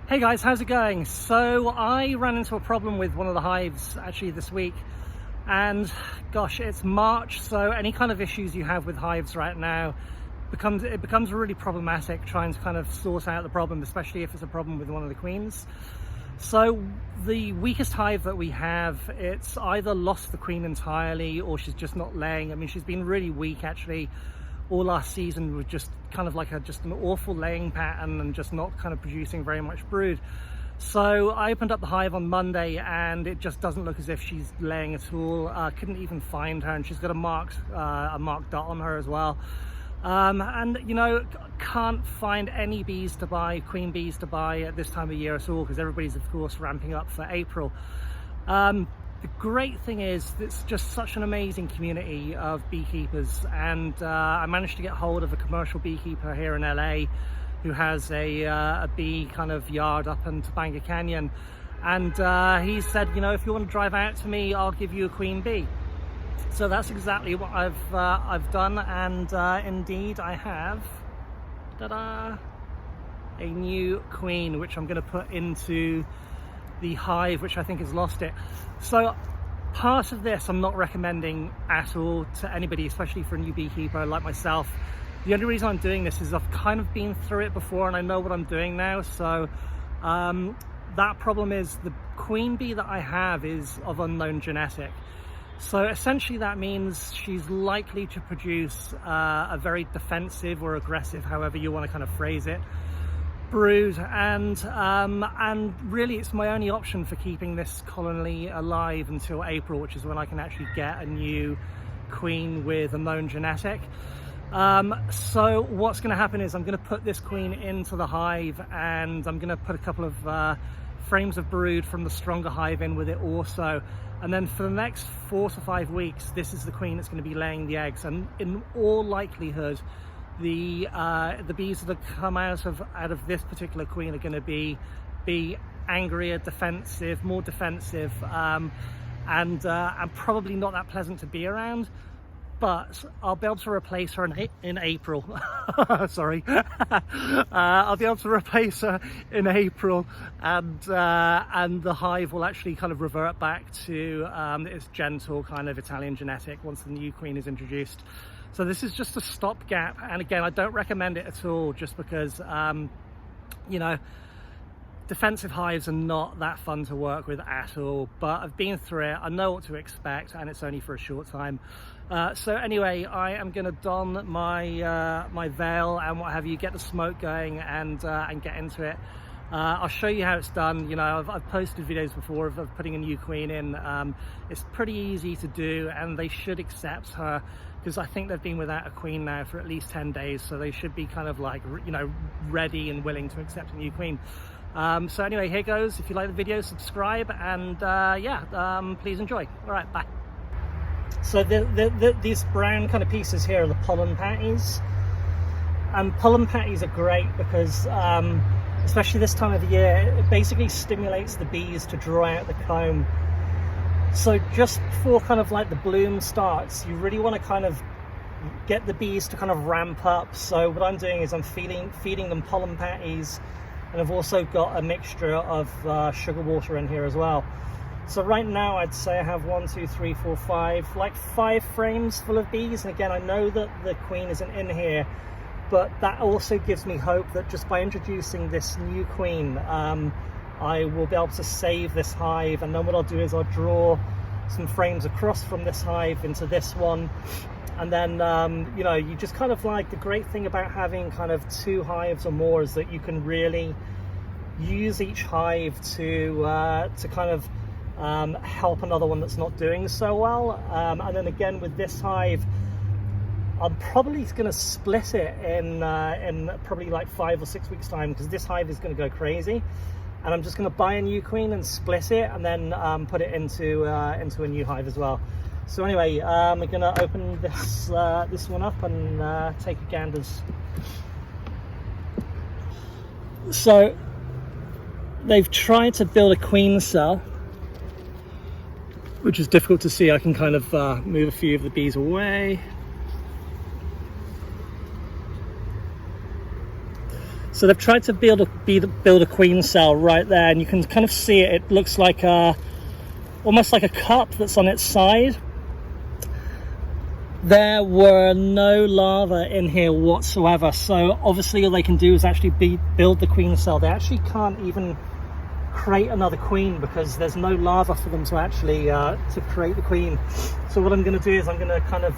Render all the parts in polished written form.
Hey guys, how's it going? So I ran into a problem with one of the hives actually this week, and gosh, it's March, so any kind of issues you have with hives right now becomes really problematic trying to kind of sort out the problem, especially if it's a problem with one of the queens. So the weakest hive that we have, it's either lost the queen entirely or she's just not laying. I mean, she's been really weak actually all last season, with just kind of like just an awful laying pattern and just not kind of producing very much brood. So I opened up the hive on Monday and it just doesn't look as if she's laying at all. Couldn't even find her, and she's got a marked dot on her as well. And you know, can't find any bees to buy, queen bees to buy at this time of year at all, because everybody's of course ramping up for April. The great thing is it's just such an amazing community of beekeepers, and I managed to get hold of a commercial beekeeper here in LA who has a bee kind of yard up in Topanga Canyon, and he said, you know, if you want to drive out to me, I'll give you a queen bee. So that's exactly what I've done, and indeed I have, ta-da, a new queen, which I'm going to put into the hive, which I think has lost it. So part of this I'm not recommending at all to anybody, especially for a new beekeeper like myself. The only reason I'm doing this is I've kind of been through it before and I know what I'm doing now. So that problem is the queen bee that I have is of unknown genetic. So essentially that means she's likely to produce a very defensive or aggressive, however you want to kind of phrase it, brood, and really it's my only option for keeping this colony alive until April, which is when I can actually get a new queen with a known genetic. So what's going to happen is I'm going to put this queen into the hive, and I'm going to put a couple of frames of brood from the stronger hive in with it also, and then for the next 4 to 5 weeks this is the queen that's going to be laying the eggs, and in all likelihood the bees that come out of this particular queen are going to be angrier, defensive, more defensive, and probably not that pleasant to be around. But I'll be able to replace her in April. Sorry, I'll be able to replace her in April, and the hive will actually kind of revert back to its gentle kind of Italian genetic once the new queen is introduced. So this is just a stopgap, and again, I don't recommend it at all, just because you know, defensive hives are not that fun to work with at all. But I've been through it, I know what to expect, and it's only for a short time. So anyway, I am going to don my my veil and what have you, get the smoke going, and get into it. I'll show you how it's done. You know, I've posted videos before of putting a new queen in. It's pretty easy to do, and they should accept her, because I think they've been without a queen now for at least 10 days, so they should be kind of like, you know, ready and willing to accept a new queen. So anyway, here goes. If you like the video, subscribe, and please enjoy. All right, bye. So these brown kind of pieces here are the pollen patties, and pollen patties are great because especially this time of the year, it basically stimulates the bees to draw out the comb. So just before kind of like the bloom starts, you really want to kind of get the bees to kind of ramp up. So what I'm doing is I'm feeding them pollen patties, and I've also got a mixture of sugar water in here as well. So right now I'd say I have 1, 2, 3, 4, 5, like 5 frames full of bees. And again, I know that the queen isn't in here, but that also gives me hope that just by introducing this new queen, I will be able to save this hive. And then what I'll do is I'll draw some frames across from this hive into this one, and then you know, you just kind of like, the great thing about having kind of 2 hives or more is that you can really use each hive to kind of help another one that's not doing so well. And then again with this hive, I'm probably going to split it in probably like 5 or 6 weeks time, because this hive is going to go crazy, and I'm just going to buy a new queen and split it, and then put it into a new hive as well. So anyway, I'm going to open this one up and take a ganders. So they've tried to build a queen cell, which is difficult to see. I can kind of move a few of the bees away. So they've tried to build a queen cell right there, and you can kind of see it. It looks like almost like a cup that's on its side. There were no larvae in here whatsoever, so obviously all they can do is actually build the queen cell. They actually can't even create another queen because there's no larva for them to actually to create the queen. So what I'm going to do is I'm going to kind of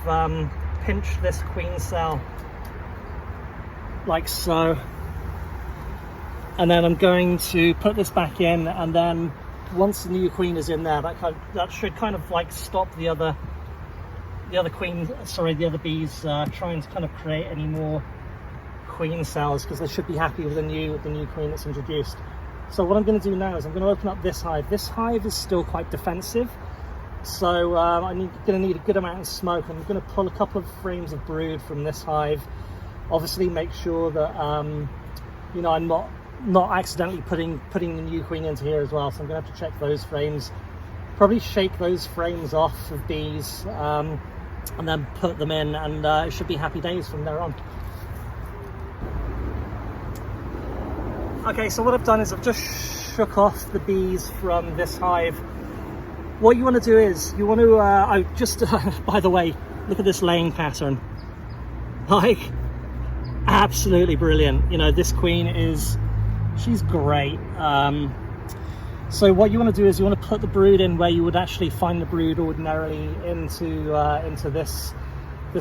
pinch this queen cell like so, and then I'm going to put this back in, and then once the new queen is in there, that should kind of like stop the other bees trying to kind of create any more queen cells, because they should be happy with the new queen that's introduced. So what I'm going to do now is I'm going to open up this hive. This hive is still quite defensive, so I'm going to need a good amount of smoke. I'm going to pull a couple of frames of brood from this hive. Obviously make sure that you know, I'm not accidentally putting the new queen into here as well, so I'm going to have to check those frames, probably shake those frames off of bees, and then put them in, and it should be happy days from there on. Okay, so what I've done is I've just shook off the bees from this hive. What you want to do is you want to by the way, look at this laying pattern, like absolutely brilliant. You know, this queen she's great. So what you want to do is you want to put the brood in where you would actually find the brood ordinarily into this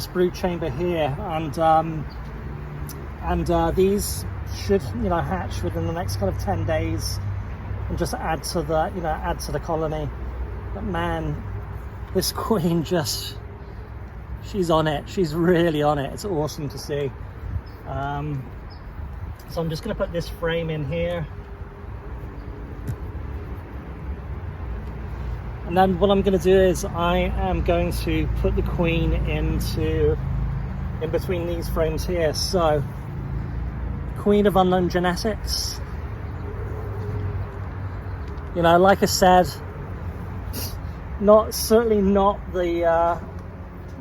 brood chamber here, and these should, you know, hatch within the next kind of 10 days and just add to the colony. But man, this queen she's on it. She's really on it. It's awesome to see. So I'm just going to put this frame in here. And then what I'm going to do is I am going to put the queen in between these frames here. So, queen of unknown genetics. You know, like I said, certainly not the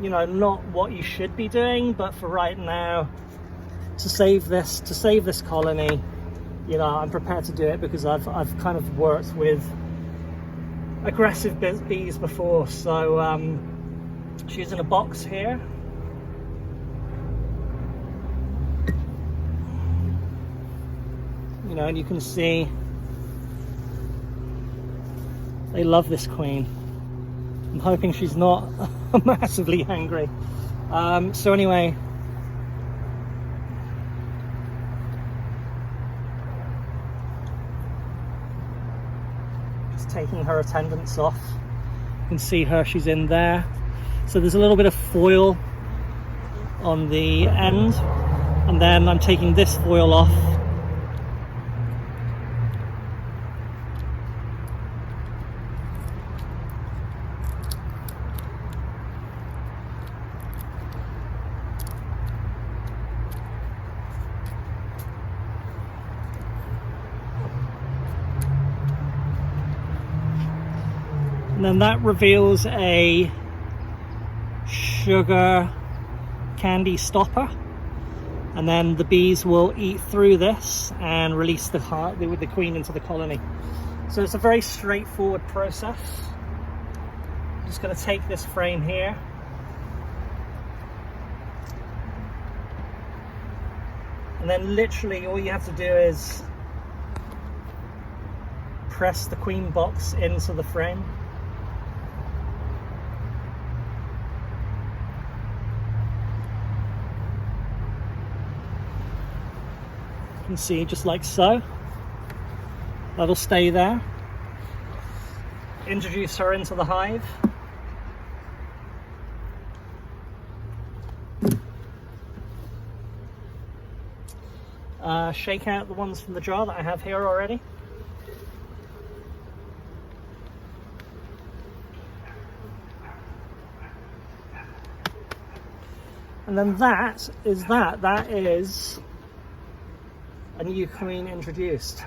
you know, not what you should be doing, but for right now, to save this colony, you know, I'm prepared to do it because I've kind of worked with aggressive bees before. So she's in a box here. You know, and you can see they love this queen. I'm hoping she's not massively angry. So anyway, taking her attendants off. You can see her, she's in there. So there's a little bit of foil on the end, and then I'm taking this foil off. And then that reveals a sugar candy stopper, and then the bees will eat through this and release the queen into the colony. So it's a very straightforward process. I'm just going to take this frame here, and then literally all you have to do is press the queen box into the frame. You can see, just like so. That'll stay there. Introduce her into the hive. Shake out the ones from the jar that I have here already. And then that is a new queen introduced.